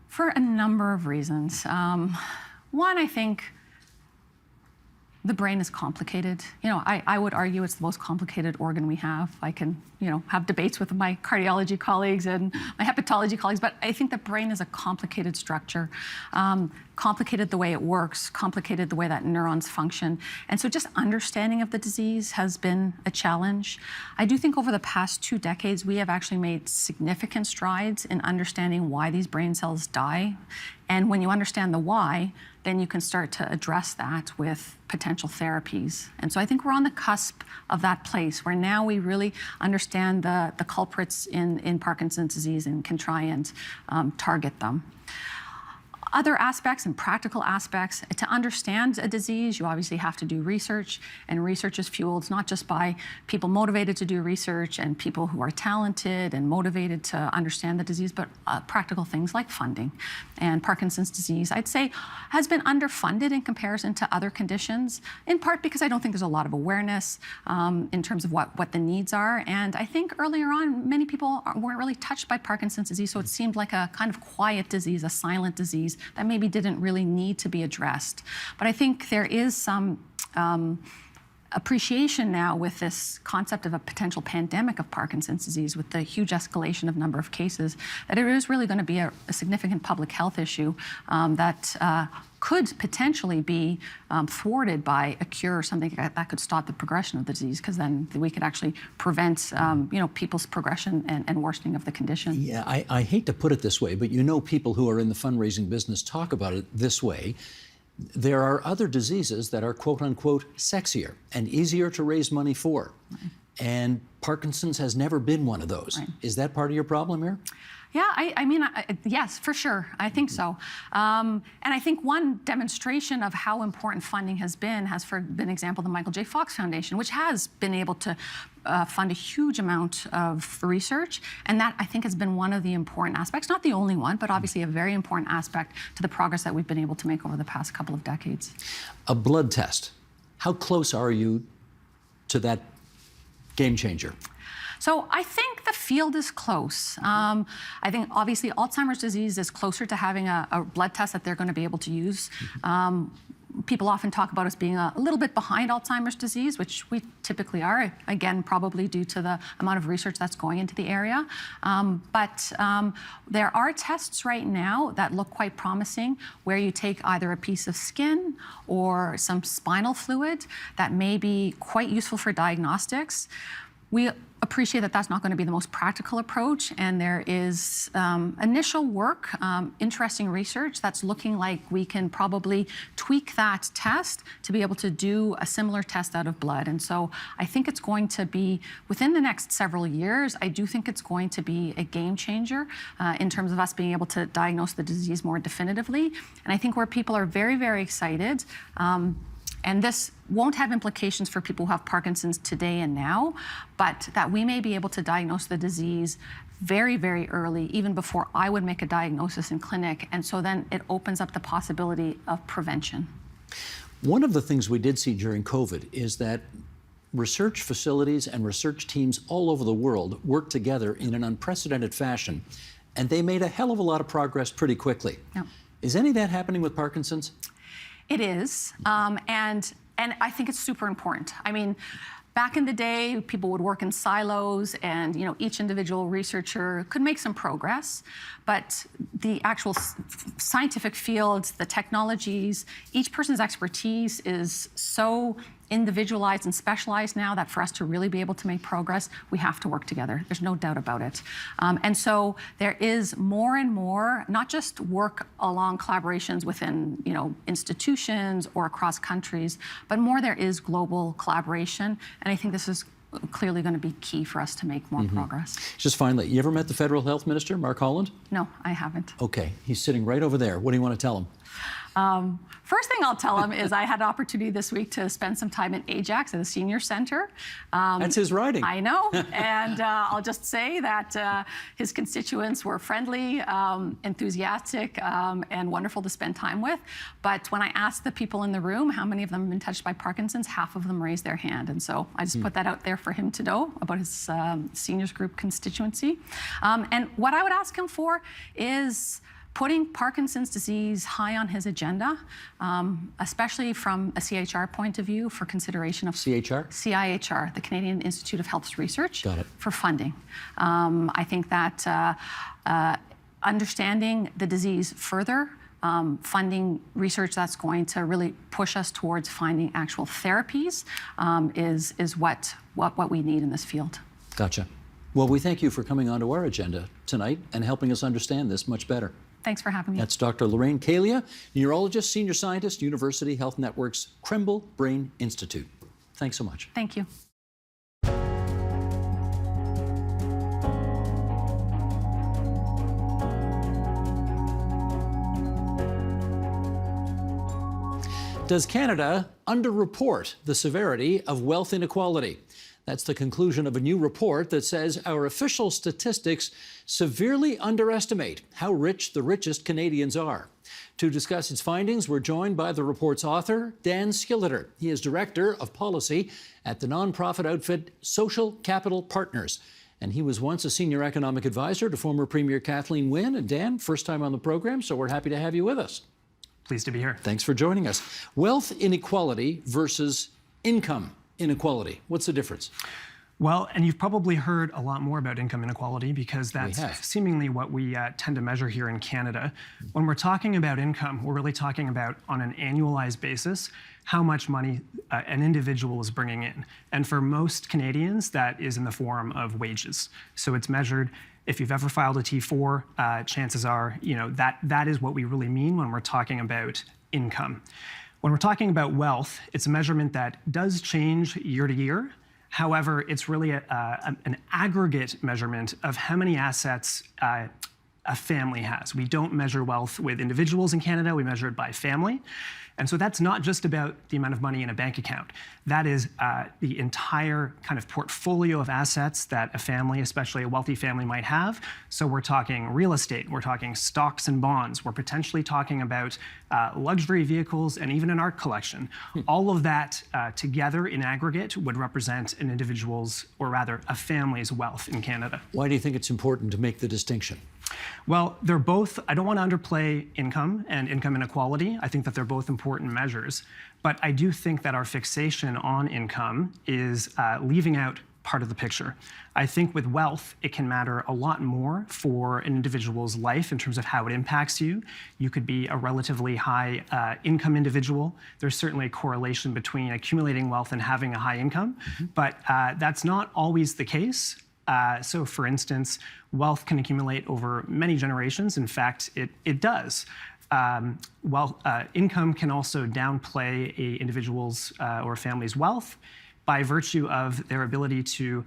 For a number of reasons. One, I think the brain is complicated. I would argue it's the most complicated organ we have. I can, have debates with my cardiology colleagues and my hepatology colleagues, but I think the brain is a complicated structure. Complicated the way it works, complicated the way that neurons function. And so just understanding of the disease has been a challenge. I do think over the past 2 decades, we have actually made significant strides in understanding why these brain cells die. And when you understand the why, then you can start to address that with potential therapies. And so I think we're on the cusp of that place where now we really understand the culprits in Parkinson's disease and can try and target them. other aspects and practical aspects. To understand a disease, you obviously have to do research, and research is fueled not just by people motivated to do research and people who are talented and motivated to understand the disease, but practical things like funding. And Parkinson's disease, I'd say, has been underfunded in comparison to other conditions, in part because I don't think there's a lot of awareness in terms of what the needs are. And I think earlier on, many people weren't really touched by Parkinson's disease, so it seemed like a kind of quiet disease, a silent disease that maybe didn't really need to be addressed. But I think there is some appreciation now with this concept of a potential pandemic of Parkinson's disease, with the huge escalation of number of cases, that it is really going to be a significant public health issue that could potentially be thwarted by a cure or something that could stop the progression of the disease, because then we could actually prevent people's progression and worsening of the condition. Yeah, I hate to put it this way, but you know, people who are in the fundraising business talk about it this way. There are other diseases that are quote unquote sexier and easier to raise money for. Right. And Parkinson's has never been one of those. Right. Is that part of your problem here? Yeah, I mean, yes, for sure. I think so. And I think one demonstration of how important funding has been for example, the Michael J. Fox Foundation, which has been able to fund a huge amount of research. And that, I think, has been one of the important aspects, not the only one, but obviously a very important aspect to the progress that we've been able to make over the past couple of decades. A blood test. How close are you to that game changer? So I think the field is close. I think obviously Alzheimer's disease is closer to having a blood test that they're going to be able to use. People often talk about us being a little bit behind Alzheimer's disease, which we typically are, again, probably due to the amount of research that's going into the area. But there are tests right now that look quite promising, where you take either a piece of skin or some spinal fluid that may be quite useful for diagnostics. We appreciate that that's not going to be the most practical approach, and there is initial work, interesting research that's looking like we can probably tweak that test to be able to do a similar test out of blood. And so I think it's going to be, within the next several years, I do think it's going to be a game changer in terms of us being able to diagnose the disease more definitively. And I think where people are very, very excited, and this won't have implications for people who have Parkinson's today and now, but that we may be able to diagnose the disease very, very early, even before I would make a diagnosis in clinic. And so then it opens up the possibility of prevention. One of the things we did see during COVID is that research facilities and research teams all over the world worked together in an unprecedented fashion, and they made a hell of a lot of progress pretty quickly. Yeah. Is any of that happening with Parkinson's? It is, and I think it's super important. I mean, back in the day, people would work in silos, and each individual researcher could make some progress, but the actual scientific fields, the technologies, each person's expertise is so individualized and specialized now that for us to really be able to make progress, we have to work together. There's no doubt about it. And so there is more and more, not just work along collaborations within institutions or across countries, but more there is global collaboration. And I think this is clearly going to be key for us to make more progress. Just finally, you ever met the federal health minister, Mark Holland? No, I haven't. Okay, he's sitting right over there. What do you want to tell him? First thing I'll tell him is I had an opportunity this week to spend some time at Ajax at a senior center. That's his writing. I know, and I'll just say that his constituents were friendly, enthusiastic, and wonderful to spend time with. But when I asked the people in the room how many of them have been touched by Parkinson's, half of them raised their hand. And so I just put that out there for him to know about his seniors group constituency. And what I would ask him for is putting Parkinson's disease high on his agenda, especially from a CIHR point of view, for consideration of CIHR? CIHR, the Canadian Institute of Health Research. Got it. For funding. I think that understanding the disease further, funding research that's going to really push us towards finding actual therapies is what we need in this field. Gotcha. Well, we thank you for coming onto our agenda tonight and helping us understand this much better. Thanks for having me. That's Dr. Lorraine Kalia, neurologist, senior scientist, University Health Network's Krembil Brain Institute. Thanks so much. Thank you. Does Canada underreport the severity of wealth inequality? That's the conclusion of a new report that says our official statistics severely underestimate how rich the richest Canadians are. To discuss its findings, we're joined by the report's author, Dan Skilleter. He is Director of Policy at the nonprofit outfit Social Capital Partners. And he was once a senior economic advisor to former Premier Kathleen Wynne. And Dan, first time on the program, so we're happy to have you with us. Pleased to be here. Thanks for joining us. Wealth inequality versus income inequality. What's the difference? Well, and you've probably heard a lot more about income inequality because that's seemingly what we tend to measure here in Canada. When we're talking about income, we're really talking about, on an annualized basis, how much money an individual is bringing in. And for most Canadians, that is in the form of wages. So it's measured. If you've ever filed a T4, chances are, that is what we really mean when we're talking about income. When we're talking about wealth, it's a measurement that does change year to year. However, it's really an aggregate measurement of how many assets a family has. We don't measure wealth with individuals in Canada, we measure it by family. And so that's not just about the amount of money in a bank account. That is the entire kind of portfolio of assets that a family, especially a wealthy family, might have. So we're talking real estate, we're talking stocks and bonds, we're potentially talking about luxury vehicles and even an art collection. All of that together in aggregate would represent an individual's, or rather a family's, wealth in Canada. Why do you think it's important to make the distinction? Well, they're both, I don't want to underplay income and income inequality. I think that they're both important measures. But I do think that our fixation on income is leaving out part of the picture. I think with wealth, it can matter a lot more for an individual's life in terms of how it impacts you. You could be a relatively high income individual. There's certainly a correlation between accumulating wealth and having a high income, but that's not always the case. So for instance, wealth can accumulate over many generations. In fact, it does. Income can also downplay an individual's or a family's wealth by virtue of their ability to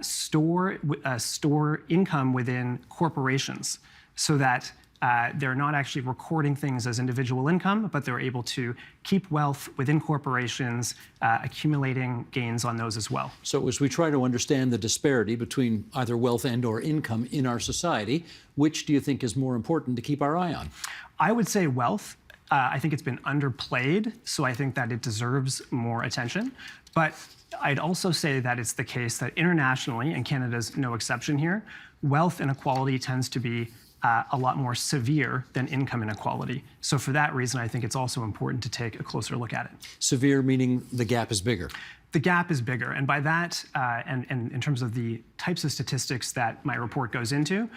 store income within corporations, so that they're not actually recording things as individual income, but they're able to keep wealth within corporations, accumulating gains on those as well. So as we try to understand the disparity between either wealth and or income in our society, which do you think is more important to keep our eye on? I would say wealth. I think it's been underplayed, so I think that it deserves more attention. But I'd also say that it's the case that internationally, and Canada's no exception here, wealth inequality tends to be a lot more severe than income inequality. So for that reason, I think it's also important to take a closer look at it. Severe meaning the gap is bigger. The gap is bigger. And by that, and in terms of the types of statistics that my report goes into,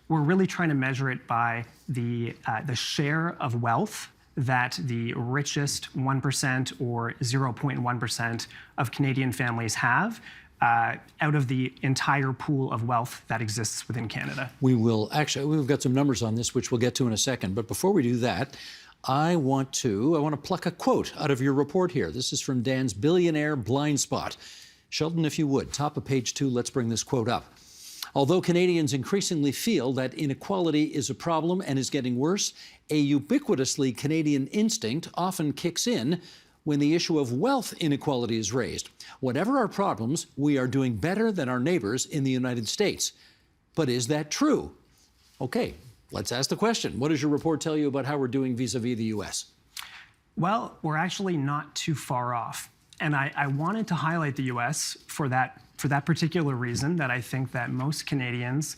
we're really trying to measure it by the share of wealth that the richest 1% or 0.1% of Canadian families have out of the entire pool of wealth that exists within Canada. We've got some numbers on this, which we'll get to in a second. But before we do that, I want to pluck a quote out of your report here. This is from Dan's Billionaire Blind Spot. Sheldon, if you would, top of page 2, let's bring this quote up. Although Canadians increasingly feel that inequality is a problem and is getting worse, a ubiquitously Canadian instinct often kicks in when the issue of wealth inequality is raised. Whatever our problems, we are doing better than our neighbors in the United States. But is that true? Okay, let's ask the question. What does your report tell you about how we're doing vis-a-vis the U.S.? Well, we're actually not too far off. And I wanted to highlight the U.S. for that particular reason, that I think that most Canadians,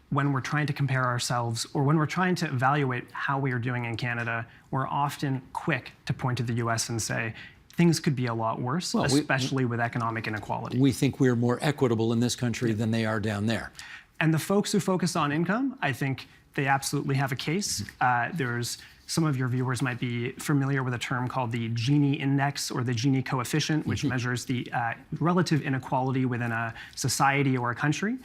when we're trying to compare ourselves or when we're trying to evaluate how we are doing in Canada, we're often quick to point to the U.S. and say, things could be a lot worse, especially with economic inequality. We think we're more equitable in this country than they are down there. And the folks who focus on income, I think they absolutely have a case. Some of your viewers might be familiar with a term called the Gini index or the Gini coefficient, which measures the relative inequality within a society or a country.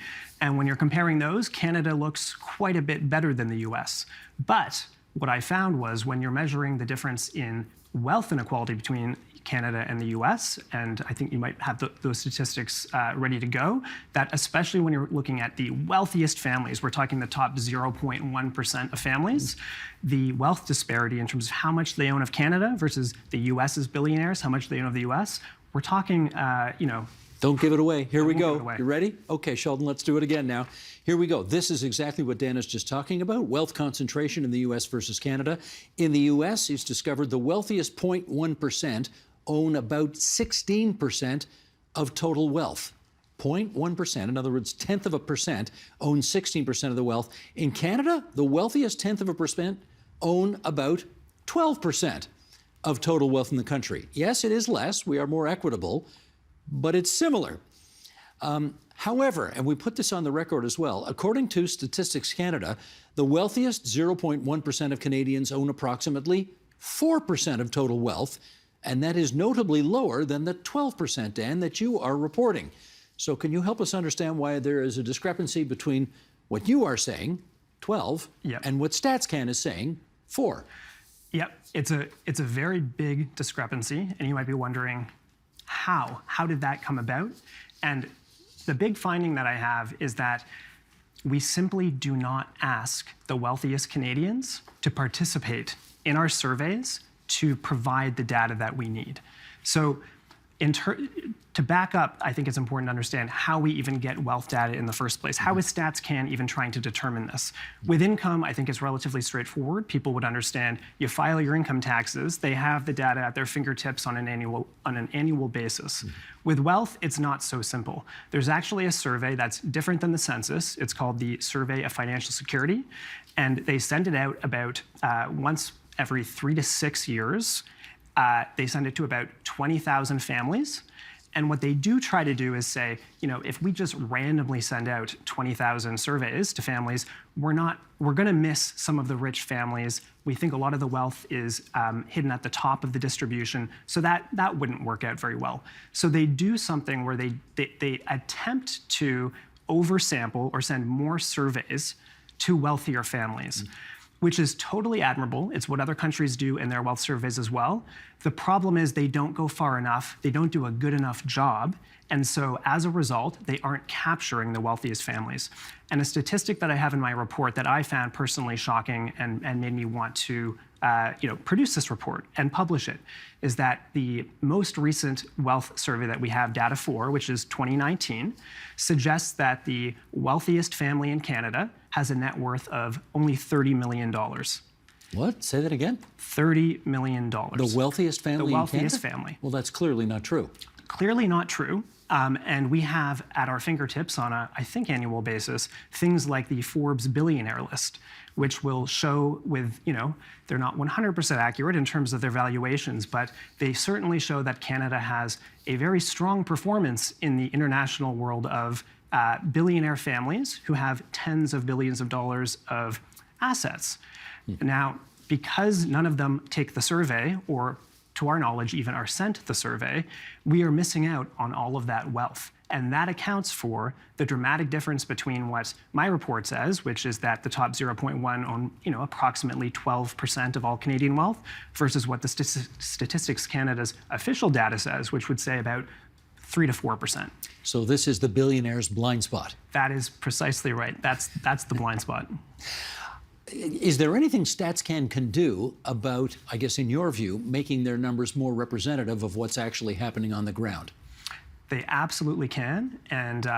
And when you're comparing those, Canada looks quite a bit better than the US. But what I found was when you're measuring the difference in wealth inequality between Canada and the US, and I think you might have those statistics ready to go, that especially when you're looking at the wealthiest families, we're talking the top 0.1% of families, the wealth disparity in terms of how much they own of Canada versus the US's billionaires, how much they own of the US, we're talking, Don't give it away. Here we go. away. You ready? Okay, Sheldon, let's do it again now. Here we go. This is exactly what Dan is just talking about, wealth concentration in the U.S. versus Canada. In the U.S., he's discovered the wealthiest 0.1% own about 16% of total wealth. 0.1%, in other words, 0.1%, own 16% of the wealth. In Canada, the wealthiest 0.1% own about 12% of total wealth in the country. Yes, it is less. We are more equitable, but it's similar. However, and we put this on the record as well, according to Statistics Canada, the wealthiest 0.1% of Canadians own approximately 4% of total wealth, and that is notably lower than the 12%, Dan, that you are reporting. So can you help us understand why there is a discrepancy between what you are saying, 12, and what StatsCan is saying, 4? Yep, it's a very big discrepancy, and you might be wondering, how? How did that come about? And the big finding that I have is that we simply do not ask the wealthiest Canadians to participate in our surveys to provide the data that we need. So to back up, I think it's important to understand how we even get wealth data in the first place. How is StatsCan even trying to determine this? With income, I think it's relatively straightforward. People would understand you file your income taxes, they have the data at their fingertips on an annual basis. With wealth, it's not so simple. There's actually a survey that's different than the census. It's called the Survey of Financial Security, and they send it out about once every 3 to 6 years. They send it to about 20,000 families. And what they do try to do is say, if we just randomly send out 20,000 surveys to families, we're going to miss some of the rich families. We think a lot of the wealth is hidden at the top of the distribution, so that wouldn't work out very well. So they do something where they attempt to oversample or send more surveys to wealthier families. Which is totally admirable. It's what other countries do in their wealth surveys as well. The problem is they don't go far enough, they don't do a good enough job, and so as a result, they aren't capturing the wealthiest families. And a statistic that I have in my report that I found personally shocking and made me want to produce this report and publish it is that the most recent wealth survey that we have data for, which is 2019, suggests that the wealthiest family in Canada has a net worth of only $30 million. What? Say that again? $30 million. The wealthiest family in Canada? The wealthiest family. Well, that's clearly not true. Clearly not true. And we have at our fingertips on a, I think, annual basis, things like the Forbes billionaire list, which will show with, they're not 100% accurate in terms of their valuations, but they certainly show that Canada has a very strong performance in the international world of billionaire families who have tens of billions of dollars of assets. Now, because none of them take the survey, or to our knowledge, even are sent the survey, we are missing out on all of that wealth. And that accounts for the dramatic difference between what my report says, which is that the top 0.1 own, approximately 12% of all Canadian wealth, versus what the Statistics Canada's official data says, which would say about 3 to 4%. So this is the billionaire's blind spot. That is precisely right. That's the blind spot. Is there anything StatsCan can do about, I guess in your view, making their numbers more representative of what's actually happening on the ground? They absolutely can, and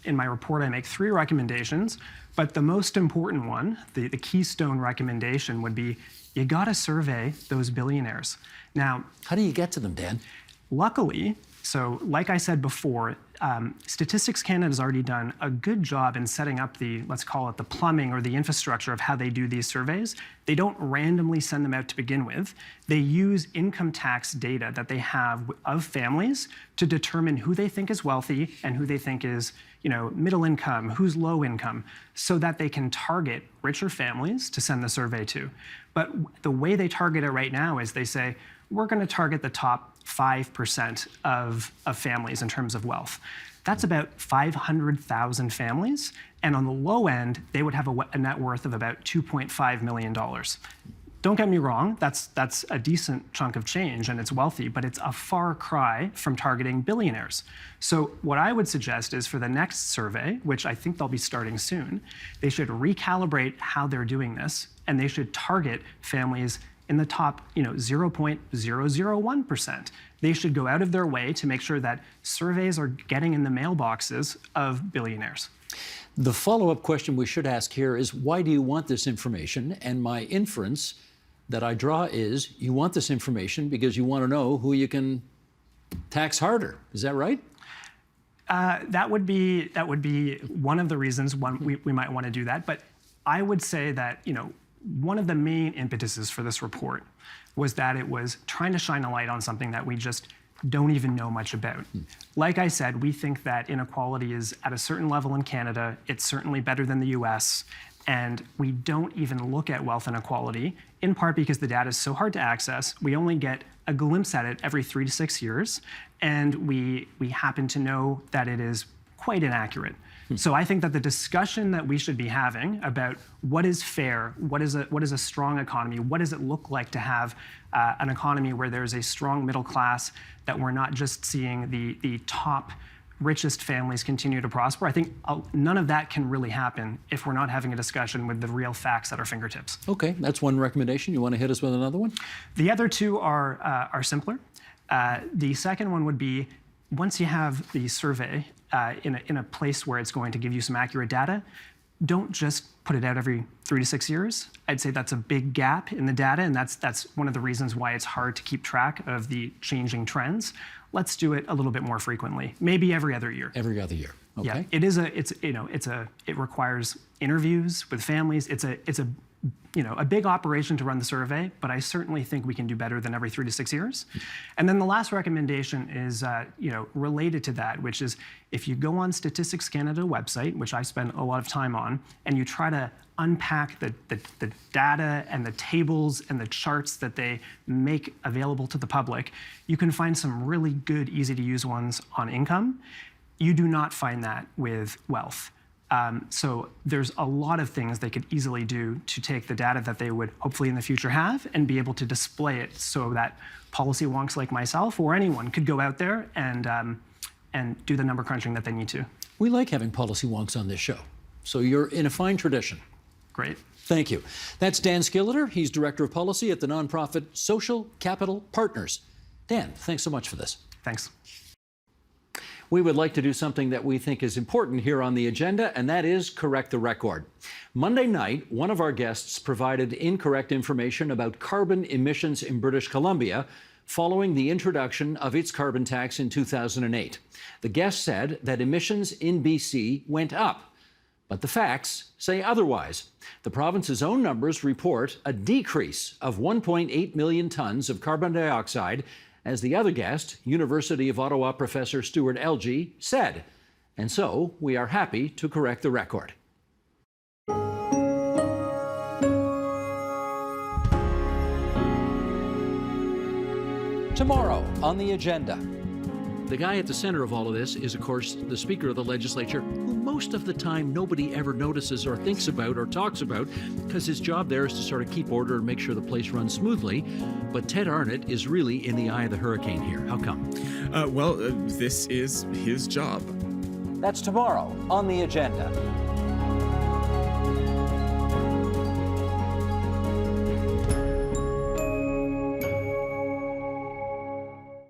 in my report I make 3 recommendations, but the most important one, the keystone recommendation, would be you gotta survey those billionaires. Now, how do you get to them, Dan? Luckily, so like I said before, Statistics Canada has already done a good job in setting up the, let's call it the plumbing or the infrastructure of how they do these surveys. They don't randomly send them out to begin with. They use income tax data that they have of families to determine who they think is wealthy and who they think is, middle income, who's low income, so that they can target richer families to send the survey to. But the way they target it right now is they say, we're going to target the top 5% of families in terms of wealth. That's about 500,000 families, and on the low end, they would have a net worth of about $2.5 million. don't get me wrong, that's a decent chunk of change and it's wealthy, but it's a far cry from targeting billionaires. So what I would suggest is for the next survey, which I think they'll be starting soon, they should recalibrate how they're doing this, and they should target families in the top 0.001%. They should go out of their way to make sure that surveys are getting in the mailboxes of billionaires. The follow-up question we should ask here is, why do you want this information? And my inference that I draw is, you want this information because you want to know who you can tax harder. Is that right? That would be one of the reasons we might want to do that. But I would say that one of the main impetuses for this report was that it was trying to shine a light on something that we just don't even know much about. Like I said, we think that inequality is at a certain level in Canada. It's certainly better than the US. And we don't even look at wealth inequality, in part because the data is so hard to access. We only get a glimpse at it every 3 to 6 years. And we happen to know that it is quite inaccurate. So I think that the discussion that we should be having about what is fair, what is a strong economy, what does it look like to have an economy where there's a strong middle class, that we're not just seeing the top richest families continue to prosper. I think none of that can really happen if we're not having a discussion with the real facts at our fingertips. Okay, that's one recommendation. You want to hit us with another one? The other two are simpler. The second one would be, once you have the survey in a place where it's going to give you some accurate data, don't just put it out every 3 to 6 years. I'd say that's a big gap in the data, and that's one of the reasons why it's hard to keep track of the changing trends. Let's do it a little bit more frequently, maybe every other year. Every other year. Okay. Yeah, it requires interviews with families. It's a big operation to run the survey, but I certainly think we can do better than every 3 to 6 years. And then the last recommendation is related to that, which is, if you go on Statistics Canada website, which I spend a lot of time on, and you try to unpack the data and the tables and the charts that they make available to the public, you can find some really good, easy to use ones on income. You do not find that with wealth. So there's a lot of things they could easily do to take the data that they would hopefully in the future have and be able to display it so that policy wonks like myself or anyone could go out there and do the number crunching that they need to. We like having policy wonks on this show, so you're in a fine tradition. Great. Thank you. That's Dan Skilleter. He's Director of Policy at the nonprofit Social Capital Partners. Dan, thanks so much for this. Thanks. We would like to do something that we think is important here on the agenda, and that is correct the record. Monday night, one of our guests provided incorrect information about carbon emissions in British Columbia following the introduction of its carbon tax in 2008. The guest said that emissions in BC went up, but the facts say otherwise. The province's own numbers report a decrease of 1.8 million tons of carbon dioxide, as the other guest, University of Ottawa professor Stuart Elgee, said. And so we are happy to correct the record. Tomorrow on the agenda. The guy at the center of all of this is, of course, the Speaker of the Legislature, who most of the time nobody ever notices or thinks about or talks about, because his job there is to sort of keep order and make sure the place runs smoothly. But Ted Arnott is really in the eye of the hurricane here. How come? This is his job. That's tomorrow on the agenda.